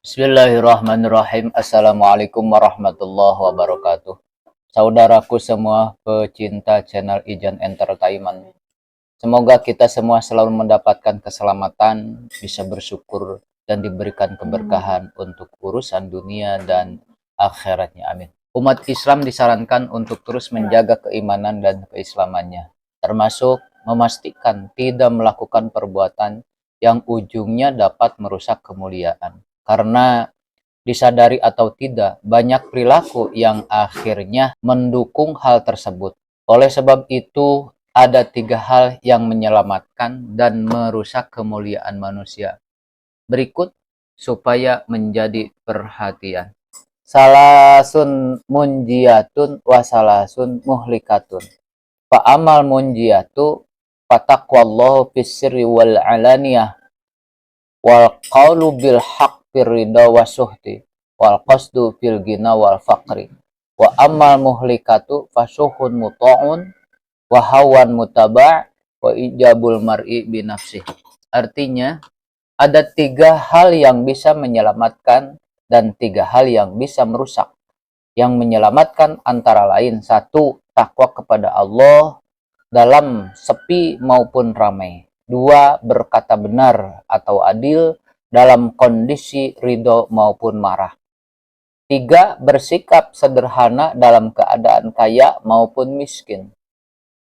Bismillahirrahmanirrahim. Assalamualaikum warahmatullahi wabarakatuh. Saudaraku semua pecinta channel Ijan Entertainment. Semoga kita semua selalu mendapatkan keselamatan, bisa bersyukur, dan diberikan keberkahan untuk urusan dunia dan akhiratnya. Amin. Umat Islam disarankan untuk terus menjaga keimanan dan keislamannya, termasuk memastikan tidak melakukan perbuatan yang ujungnya dapat merusak kemuliaan. Karena disadari atau tidak, banyak perilaku yang akhirnya mendukung hal tersebut. Oleh sebab itu, ada 3 hal yang menyelamatkan dan merusak kemuliaan manusia. Berikut supaya menjadi perhatian. Salasun munjiyatun wa salasun muhlikatun. Fa'amal munjiyatu fataqwallahu fis sirri wal alaniyah wal qawlu bil haqq ridha wa suhti wal qasdu fil gina wal faqri wa ammal muhlikatu fasuhun muta'un wa hawan mutaba' wa ijabul mar'i binafsih. Artinya, ada 3 hal yang bisa menyelamatkan dan 3 hal yang bisa merusak. Yang menyelamatkan antara lain: 1. Takwa kepada Allah dalam sepi maupun ramai. 2. Berkata benar atau adil dalam kondisi ridho maupun marah. 3. Bersikap sederhana dalam keadaan kaya maupun miskin.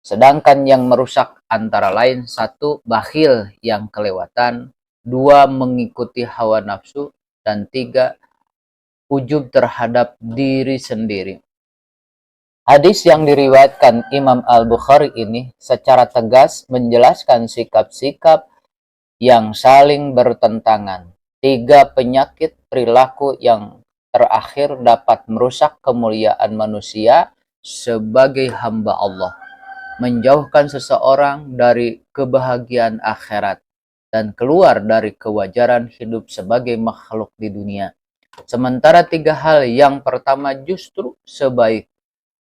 Sedangkan yang merusak antara lain: 1. Bakhil yang kelewatan, 2. Mengikuti hawa nafsu, dan 3. Ujub terhadap diri sendiri. Hadis yang diriwayatkan Imam Al-Bukhari ini secara tegas menjelaskan sikap-sikap yang saling bertentangan. 3 penyakit perilaku yang terakhir dapat merusak kemuliaan manusia sebagai hamba Allah, menjauhkan seseorang dari kebahagiaan akhirat, dan keluar dari kewajaran hidup sebagai makhluk di dunia. Sementara 3 hal yang pertama justru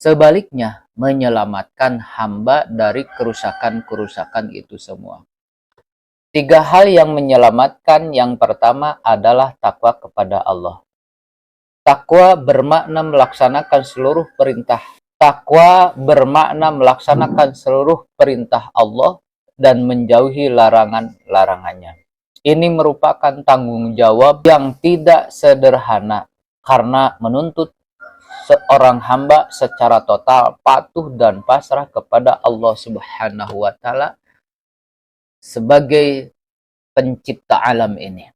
sebaliknya menyelamatkan hamba dari kerusakan-kerusakan itu semua. 3 hal yang menyelamatkan, yang pertama adalah takwa kepada Allah. Takwa bermakna melaksanakan seluruh perintah. Takwa bermakna melaksanakan seluruh perintah Allah dan menjauhi larangan-larangannya. Ini merupakan tanggung jawab yang tidak sederhana karena menuntut seorang hamba secara total patuh dan pasrah kepada Allah Subhanahu wa taala sebagai pencipta alam ini.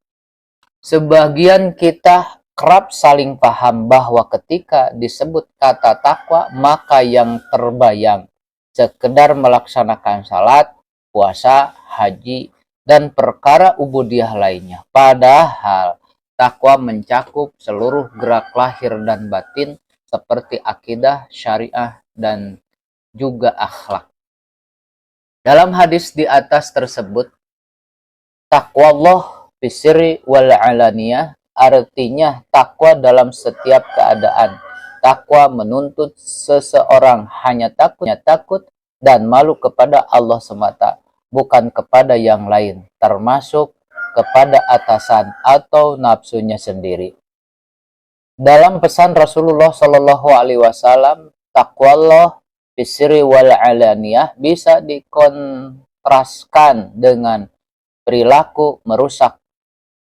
Sebagian kita kerap saling paham bahwa ketika disebut kata takwa, maka yang terbayang sekedar melaksanakan salat, puasa, haji, dan perkara ubudiyah lainnya. Padahal takwa mencakup seluruh gerak lahir dan batin seperti akidah, syariah, dan juga akhlak. Dalam hadis di atas tersebut, takwallah fisri wal alaniyah artinya takwa dalam setiap keadaan. Takwa menuntut seseorang hanya takut dan malu kepada Allah semata, bukan kepada yang lain, termasuk kepada atasan atau nafsunya sendiri. Dalam pesan Rasulullah Shallallahu Alaihi Wasallam, takwallah fisri wal alaniyah bisa dikontraskan dengan perilaku merusak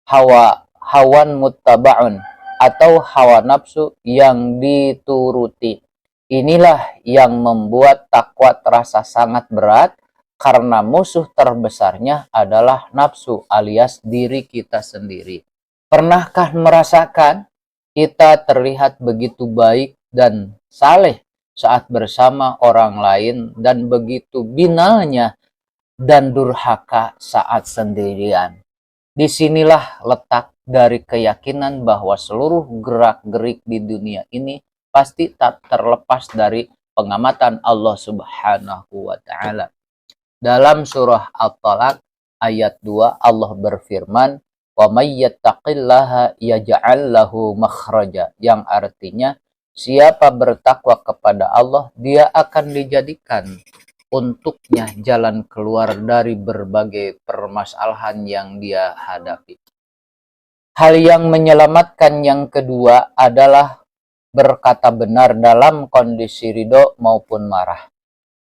hawan muttaba'un atau hawa nafsu yang dituruti. Inilah yang membuat takwa terasa sangat berat karena musuh terbesarnya adalah nafsu alias diri kita sendiri. Pernahkah merasakan kita terlihat begitu baik dan saleh saat bersama orang lain dan begitu binalnya dan durhaka saat sendirian? Disinilah letak dari keyakinan bahwa seluruh gerak-gerik di dunia ini pasti tak terlepas dari pengamatan Allah Subhanahu wa taala. Dalam surah At-Talaq ayat 2 Allah berfirman, "Wa may yattaqillaha yaj'al lahu makhraja," yang artinya siapa bertakwa kepada Allah, dia akan dijadikan untuknya jalan keluar dari berbagai permasalahan yang dia hadapi. Hal yang menyelamatkan yang kedua adalah berkata benar dalam kondisi ridho maupun marah.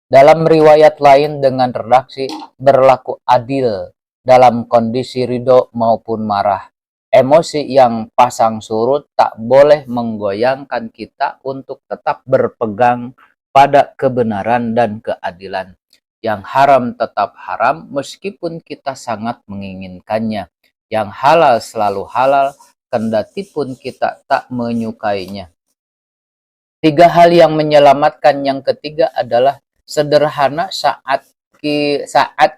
Dalam riwayat lain dengan redaksi berlaku adil dalam kondisi ridho maupun marah. Emosi yang pasang surut tak boleh menggoyangkan kita untuk tetap berpegang pada kebenaran dan keadilan. Yang haram tetap haram meskipun kita sangat menginginkannya. Yang halal selalu halal, kendati pun kita tak menyukainya. Tiga hal yang menyelamatkan yang ketiga adalah sederhana saat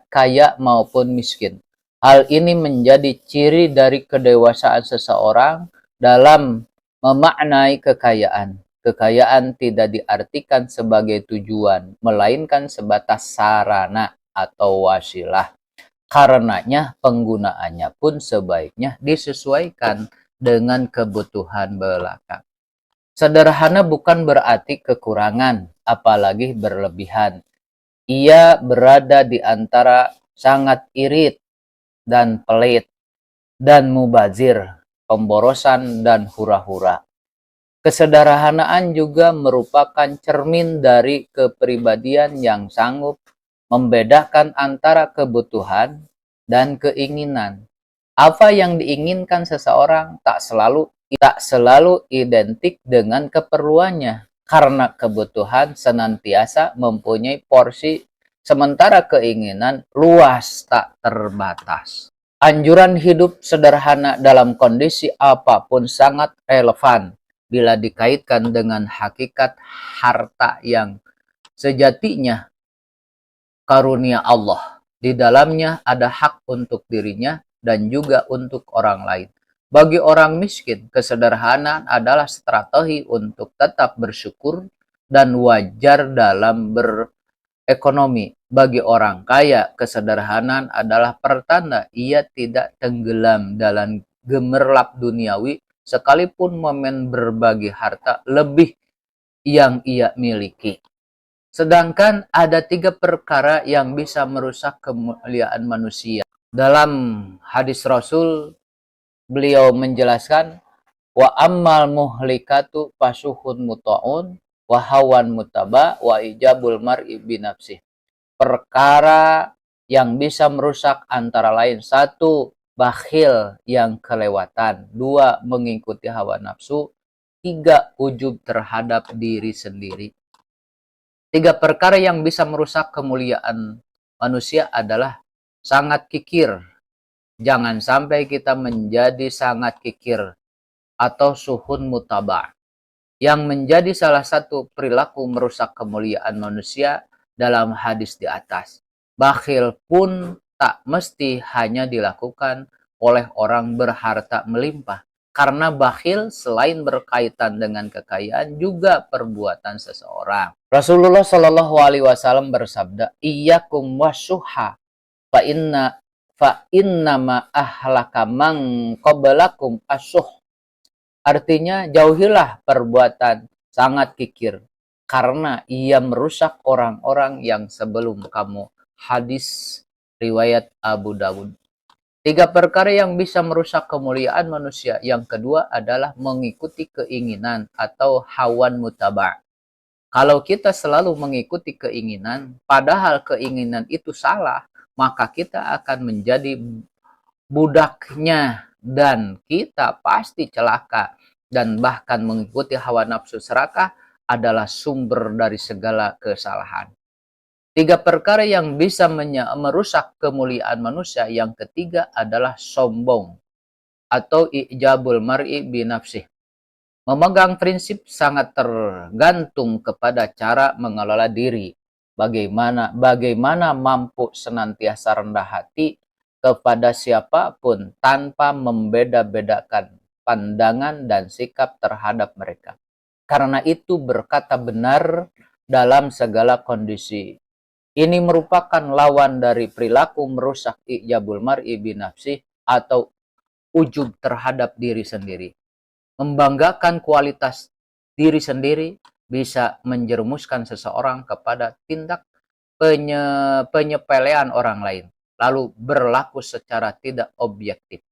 kaya maupun miskin. Hal ini menjadi ciri dari kedewasaan seseorang dalam memaknai kekayaan. Kekayaan tidak diartikan sebagai tujuan, melainkan sebatas sarana atau wasilah. Karenanya penggunaannya pun sebaiknya disesuaikan dengan kebutuhan belaka. Sederhana bukan berarti kekurangan, apalagi berlebihan. Ia berada di antara sangat irit dan pelit, dan mubazir, pemborosan dan hura-hura. Kesederhanaan juga merupakan cermin dari kepribadian yang sanggup membedakan antara kebutuhan dan keinginan. Apa yang diinginkan seseorang tak selalu identik dengan keperluannya, karena kebutuhan senantiasa mempunyai porsi, sementara keinginan luas tak terbatas. Anjuran hidup sederhana dalam kondisi apapun sangat relevan bila dikaitkan dengan hakikat harta yang sejatinya karunia Allah. Di dalamnya ada hak untuk dirinya dan juga untuk orang lain. Bagi orang miskin, kesederhanaan adalah strategi untuk tetap bersyukur dan wajar dalam berekonomi. Bagi orang kaya, kesederhanaan adalah pertanda ia tidak tenggelam dalam gemerlap duniawi, sekalipun momen berbagi harta lebih yang ia miliki. Sedangkan ada tiga perkara yang bisa merusak kemuliaan manusia. Dalam hadis Rasul, beliau menjelaskan, wa ammal muhlikatu pasuhun muta'un, wa hawan mutaba, wa ijabul mar'i binafsih. Perkara yang bisa merusak antara lain: satu, bakhil yang kelewatan; dua, mengikuti hawa nafsu; tiga, ujub terhadap diri sendiri. Tiga perkara yang bisa merusak kemuliaan manusia adalah sangat kikir. Jangan sampai kita menjadi sangat kikir atau suhun mutaba, yang menjadi salah satu perilaku merusak kemuliaan manusia dalam hadis di atas. Bakhil pun tak mesti hanya dilakukan oleh orang berharta melimpah, karena bakhil selain berkaitan dengan kekayaan juga perbuatan seseorang. Rasulullah Shallallahu Alaihi Wasallam bersabda, "Iyyakum wasyuha, fa inna ma ahlaka man qablakum asyuh." Artinya, jauhilah perbuatan sangat kikir, karena ia merusak orang-orang yang sebelum kamu. Hadis riwayat Abu Dawud. Tiga perkara yang bisa merusak kemuliaan manusia. Yang kedua adalah mengikuti keinginan atau hawan mutaba'. Kalau kita selalu mengikuti keinginan, padahal keinginan itu salah, maka kita akan menjadi budaknya dan kita pasti celaka. Dan bahkan mengikuti hawa nafsu serakah adalah sumber dari segala kesalahan. Tiga perkara yang bisa merusak kemuliaan manusia. Yang ketiga adalah sombong atau ijabul mar'i binafsih. Memegang prinsip sangat tergantung kepada cara mengelola diri. Bagaimana mampu senantiasa rendah hati kepada siapapun tanpa membeda-bedakan pandangan dan sikap terhadap mereka. Karena itu berkata benar dalam segala kondisi. Ini merupakan lawan dari perilaku merusak ijabul mar'i binafsih atau ujub terhadap diri sendiri. Membanggakan kualitas diri sendiri bisa menjerumuskan seseorang kepada tindak penyepelean orang lain, lalu berlaku secara tidak objektif.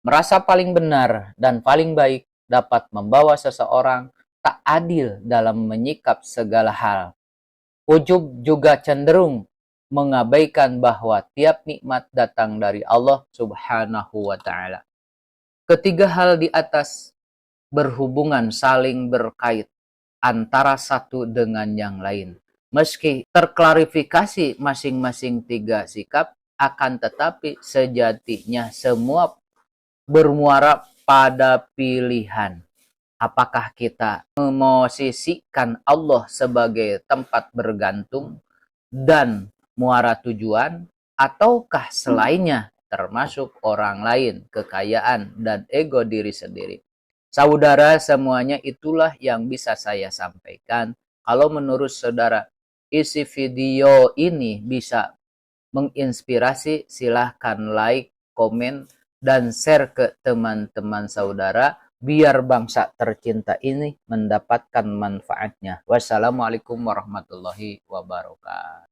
Merasa paling benar dan paling baik dapat membawa seseorang tak adil dalam menyikap segala hal. Ujub juga cenderung mengabaikan bahwa tiap nikmat datang dari Allah Subhanahu wa taala. Ketiga hal di atas berhubungan saling berkait antara satu dengan yang lain. Meski terklarifikasi masing-masing tiga sikap, akan tetapi sejatinya semua bermuara pada pilihan. Apakah kita memosisikan Allah sebagai tempat bergantung dan muara tujuan, ataukah selainnya termasuk orang lain, kekayaan, dan ego diri sendiri? Saudara, semuanya itulah yang bisa saya sampaikan. Kalau menurut saudara, isi video ini bisa menginspirasi, silahkan like, komen, dan share ke teman-teman saudara biar bangsa tercinta ini mendapatkan manfaatnya. Wassalamualaikum warahmatullahi wabarakatuh.